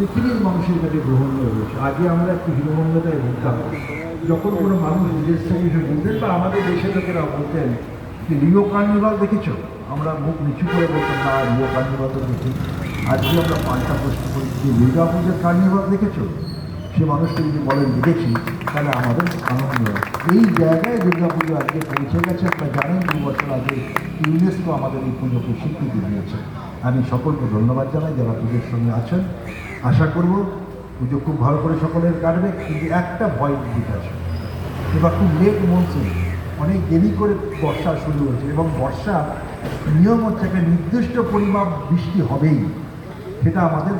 পৃথিবীর মানুষের কাছে গ্রহণীয় হয়েছে। আগে আমরা একটু হীনমন্যতায় ভুগতাম, যখন কোনো মানুষ বিদেশ থেকে এসে বলতেন বা আমাদের দেশের লোকেরা বলতেন যে রিও কার্নিভাল দেখেছো, আমরা মুখ নিচু করে বলতাম না রিও কার্নিভাল তো দেখি। আজকে আমরা পাল্টা প্রশ্ন করি যে দুর্গাপুজোর কার্নিভাল দেখেছো, সে মানুষকে যদি বলেন দেখেছি তাহলে আমাদের আনন্দ। এই জায়গায় দুর্গাপুজো আজকে পৌঁছে গেছে। আপনারা জানেন 2 বছর আগে ইউনেস্কো আমাদের এই পুজোকে স্বীকৃতি দিয়েছে। আমি সকলকে ধন্যবাদ জানাই যারা পুজোর সঙ্গে আছেন। আশা করব পুজো খুব ভালো করে সকলের কাটবে, কিন্তু একটা ভয় দিক আছে, এবার খুব লেট মনসুন, অনেক দেরি করে বর্ষা শুরু হয়েছে এবং বর্ষা নিয়ম হচ্ছে একটা নির্দিষ্ট পরিমাণ বৃষ্টি হবেই, সেটা আমাদের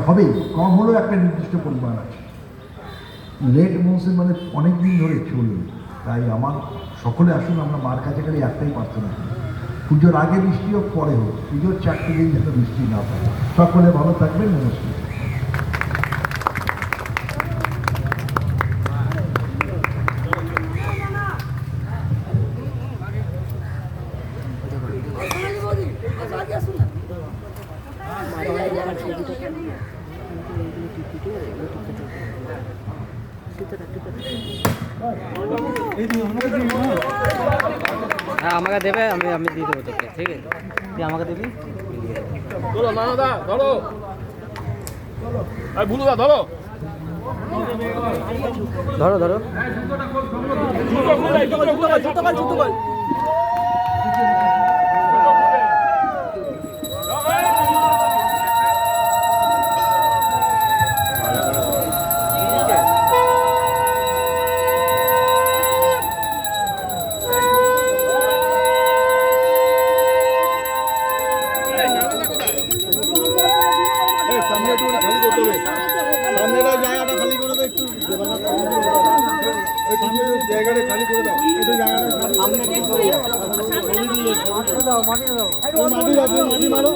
হবেই, কম হলেও একটা নির্দিষ্ট পরিমাণ আছে। লেট মনসুন মানে অনেক দিন ধরে চলবে। তাই আমার সকলে আসুন, আমরা মার কাছে গেলে একটাই প্রার্থনা করি, পুজোর আগে বৃষ্টি হোক পরে হোক, পুজোর 4টে দিন যেন বৃষ্টি না থাকে। সকলে ভালো থাকবেন, নমস্কার। হ্যাঁ আমাকে দেবে, আমি আমি দিয়ে দেবো তোকে, ঠিক আছে? তুই আমাকে দিবি, ধরো মানদা, ধরো ভুলুদা, ধরো ধরো ধরো। সামনেটা জায়গাটা খালি করে দাও, একটু জায়গাটা খালি করে দাও, একটু জায়গাটা সামনে মাটি মারো।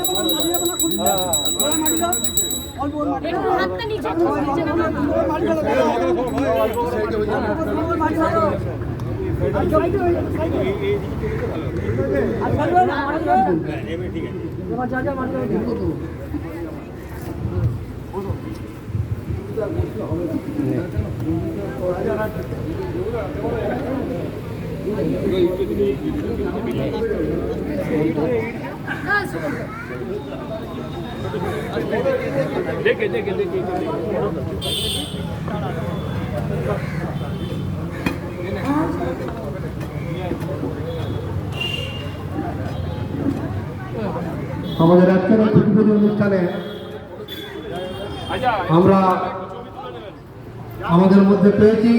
দেখে দেখে দেখে আমাদের আজকের এই পুজো অনুষ্ঠানে আমরা আমাদের মধ্যে পেয়েছি